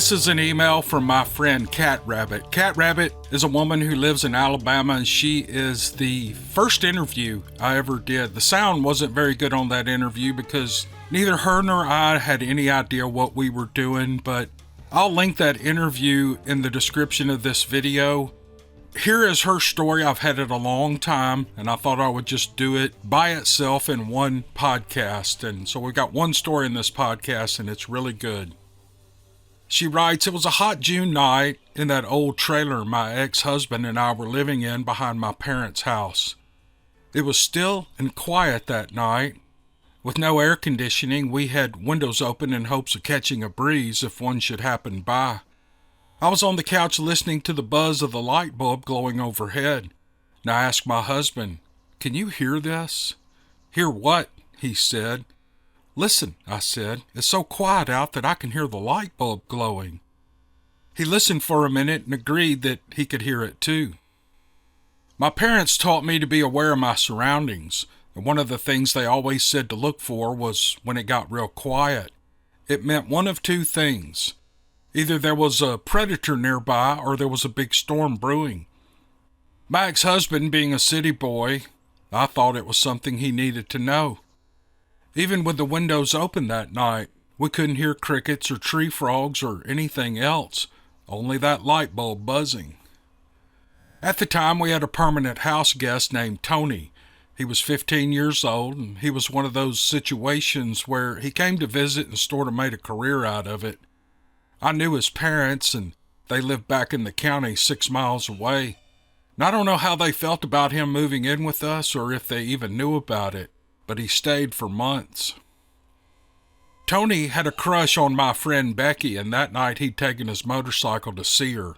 This is an email from my friend Cat Rabbit. Cat Rabbit is a woman who lives in Alabama, and she is the first interview I ever did. The sound wasn't very good on that interview because neither her nor I had any idea what we were doing, but I'll link that interview in the description of this video. Here is her story. I've had it a long time, and I thought I would just do it by itself in one podcast. And so we've got one story in this podcast, and it's really good. She writes, "It was a hot June night in that old trailer my ex-husband and I were living in behind my parents' house. It was still and quiet that night. With no air conditioning, we had windows open in hopes of catching a breeze if one should happen by. I was on the couch listening to the buzz of the light bulb glowing overhead, and I asked my husband, 'Can you hear this?' 'Hear what?' he said. 'Listen,' I said. 'It's so quiet out that I can hear the light bulb glowing.' He listened for a minute and agreed that he could hear it too. My parents taught me to be aware of my surroundings, and one of the things they always said to look for was when it got real quiet. It meant one of two things. Either there was a predator nearby or there was a big storm brewing. My ex-husband, being a city boy, I thought it was something he needed to know. Even with the windows open that night, we couldn't hear crickets or tree frogs or anything else, only that light bulb buzzing. At the time, we had a permanent house guest named Tony. He was 15 years old, and he was one of those situations where he came to visit and sort of made a career out of it. I knew his parents, and they lived back in the county 6 miles away. And I don't know how they felt about him moving in with us or if they even knew about it, but he stayed for months. Tony had a crush on my friend Becky, and that night he'd taken his motorcycle to see her.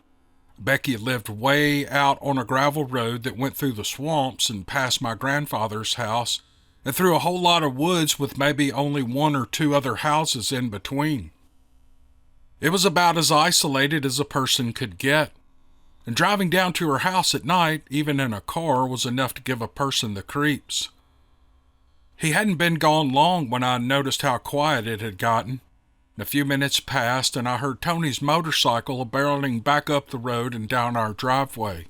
Becky lived way out on a gravel road that went through the swamps and past my grandfather's house, and through a whole lot of woods with maybe only 1 or 2 other houses in between. It was about as isolated as a person could get, and driving down to her house at night, even in a car, was enough to give a person the creeps. He hadn't been gone long when I noticed how quiet it had gotten. A few minutes passed, and I heard Tony's motorcycle barreling back up the road and down our driveway.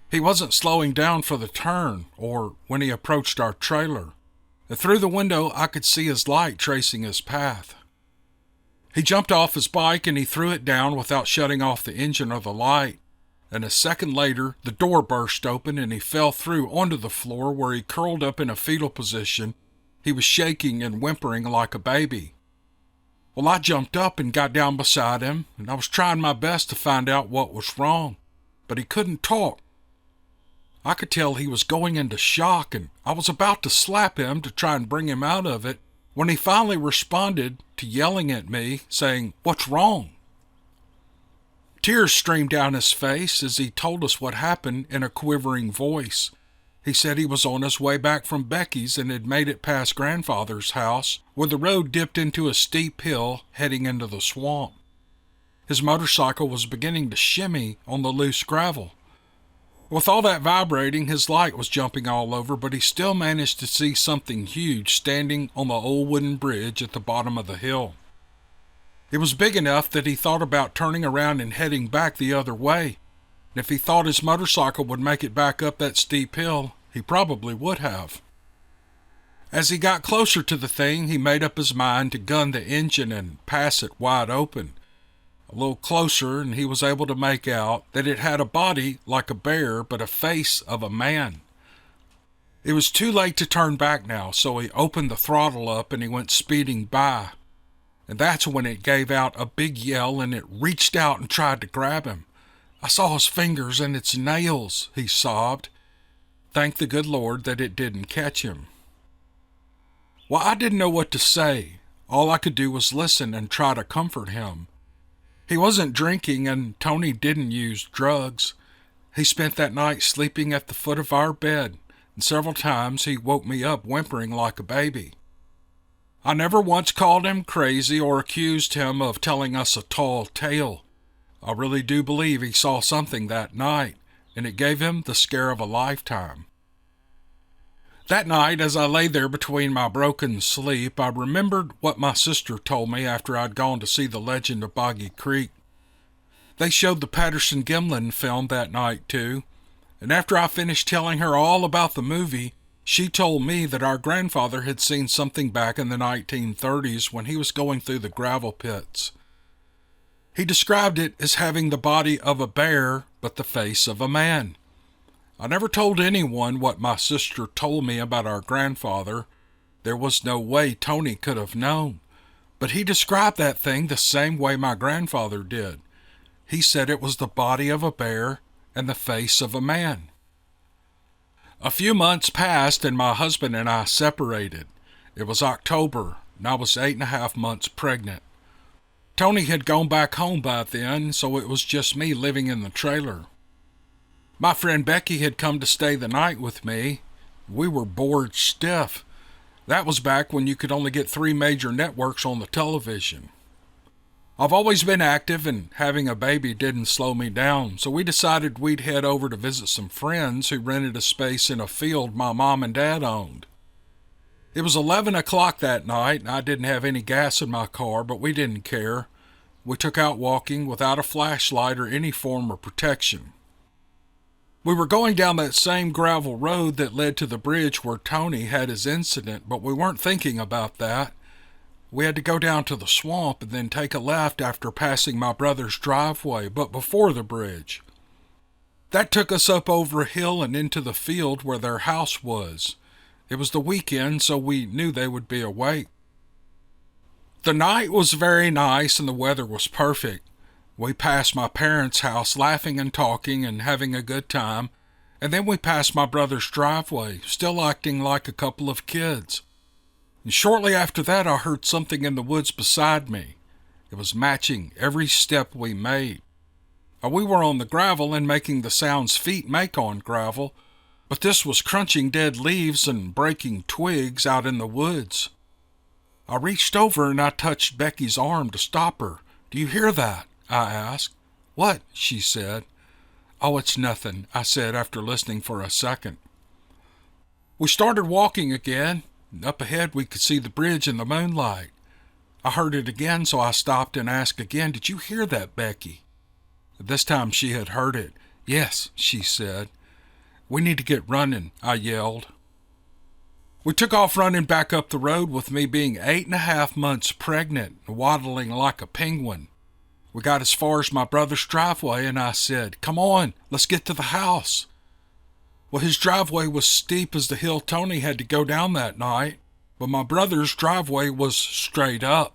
He wasn't slowing down for the turn, or when he approached our trailer. And through the window, I could see his light tracing his path. He jumped off his bike and he threw it down without shutting off the engine or the light. And a second later, the door burst open and he fell through onto the floor where he curled up in a fetal position. He was shaking and whimpering like a baby. Well, I jumped up and got down beside him, and I was trying my best to find out what was wrong, but he couldn't talk. I could tell he was going into shock, and I was about to slap him to try and bring him out of it when he finally responded to yelling at me, saying, "What's wrong?" Tears streamed down his face as he told us what happened in a quivering voice. He said he was on his way back from Becky's and had made it past grandfather's house, where the road dipped into a steep hill heading into the swamp. His motorcycle was beginning to shimmy on the loose gravel. With all that vibrating, his light was jumping all over, but he still managed to see something huge standing on the old wooden bridge at the bottom of the hill. It was big enough that he thought about turning around and heading back the other way. And if he thought his motorcycle would make it back up that steep hill, he probably would have. As he got closer to the thing, he made up his mind to gun the engine and pass it wide open. A little closer, and he was able to make out that it had a body like a bear, but a face of a man. It was too late to turn back now, so he opened the throttle up and he went speeding by. And that's when it gave out a big yell and it reached out and tried to grab him. "I saw his fingers and its nails," he sobbed. Thank the good Lord that it didn't catch him. Well, I didn't know what to say. All I could do was listen and try to comfort him. He wasn't drinking, and Tony didn't use drugs. He spent that night sleeping at the foot of our bed, and several times he woke me up whimpering like a baby. I never once called him crazy or accused him of telling us a tall tale. I really do believe he saw something that night, and it gave him the scare of a lifetime. That night, as I lay there between my broken sleep, I remembered what my sister told me after I'd gone to see The Legend of Boggy Creek. They showed the Patterson-Gimlin film that night, too, and after I finished telling her all about the movie, she told me that our grandfather had seen something back in the 1930s when he was going through the gravel pits. He described it as having the body of a bear, but the face of a man. I never told anyone what my sister told me about our grandfather. There was no way Tony could have known. But he described that thing the same way my grandfather did. He said it was the body of a bear and the face of a man. A few months passed and my husband and I separated. It was October and I was 8.5 months pregnant. Tony had gone back home by then, so it was just me living in the trailer. My friend Becky had come to stay the night with me. We were bored stiff. That was back when you could only get 3 major networks on the television. I've always been active, and having a baby didn't slow me down, so we decided we'd head over to visit some friends who rented a space in a field my mom and dad owned. It was 11 o'clock that night, and I didn't have any gas in my car, but we didn't care. We took out walking without a flashlight or any form of protection. We were going down that same gravel road that led to the bridge where Tony had his incident, but we weren't thinking about that. We had to go down to the swamp and then take a left after passing my brother's driveway, but before the bridge. That took us up over a hill and into the field where their house was. It was the weekend, so we knew they would be awake. The night was very nice and the weather was perfect. We passed my parents' house laughing and talking and having a good time, and then we passed my brother's driveway, still acting like a couple of kids. And shortly after that, I heard something in the woods beside me. It was matching every step we made. We were on the gravel and making the sounds feet make on gravel, but this was crunching dead leaves and breaking twigs out in the woods. I reached over and I touched Becky's arm to stop her. "Do you hear that?" I asked. "What?" she said. "Oh, it's nothing," I said after listening for a second. We started walking again, and up ahead we could see the bridge in the moonlight. I heard it again, so I stopped and asked again, "Did you hear that, Becky?" This time she had heard it. "Yes," she said. "We need to get running," I yelled. We took off running back up the road with me being 8.5 months pregnant and waddling like a penguin. We got as far as my brother's driveway and I said, "Come on, let's get to the house." Well, his driveway was steep as the hill Tony had to go down that night, but my brother's driveway was straight up.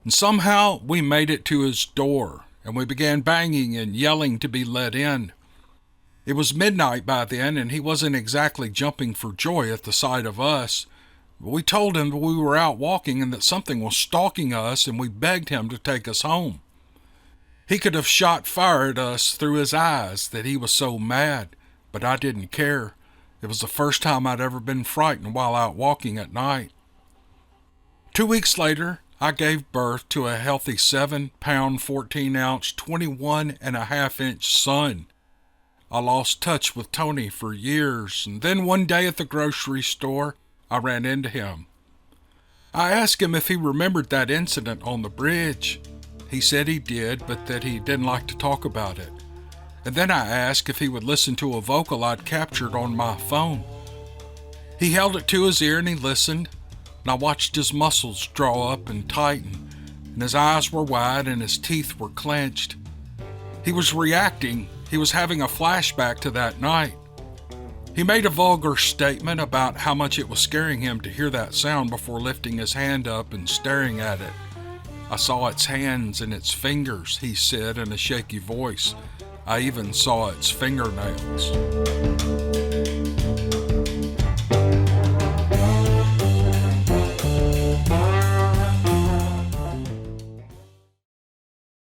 And somehow we made it to his door, and we began banging and yelling to be let in. It was midnight by then, and he wasn't exactly jumping for joy at the sight of us. But we told him that we were out walking and that something was stalking us, and we begged him to take us home. He could have shot fire at us through his eyes that he was so mad, but I didn't care. It was the first time I'd ever been frightened while out walking at night. 2 weeks later, I gave birth to a healthy 7-pound, 14-ounce, 21.5-inch son. I lost touch with Tony for years, and then one day at the grocery store, I ran into him. I asked him if he remembered that incident on the bridge. He said he did, but that he didn't like to talk about it. And then I asked if he would listen to a vocal I'd captured on my phone. He held it to his ear and he listened, and I watched his muscles draw up and tighten, and his eyes were wide and his teeth were clenched. He was reacting. He was having a flashback to that night. He made a vulgar statement about how much it was scaring him to hear that sound before lifting his hand up and staring at it. "I saw its hands and its fingers," he said in a shaky voice. "I even saw its fingernails."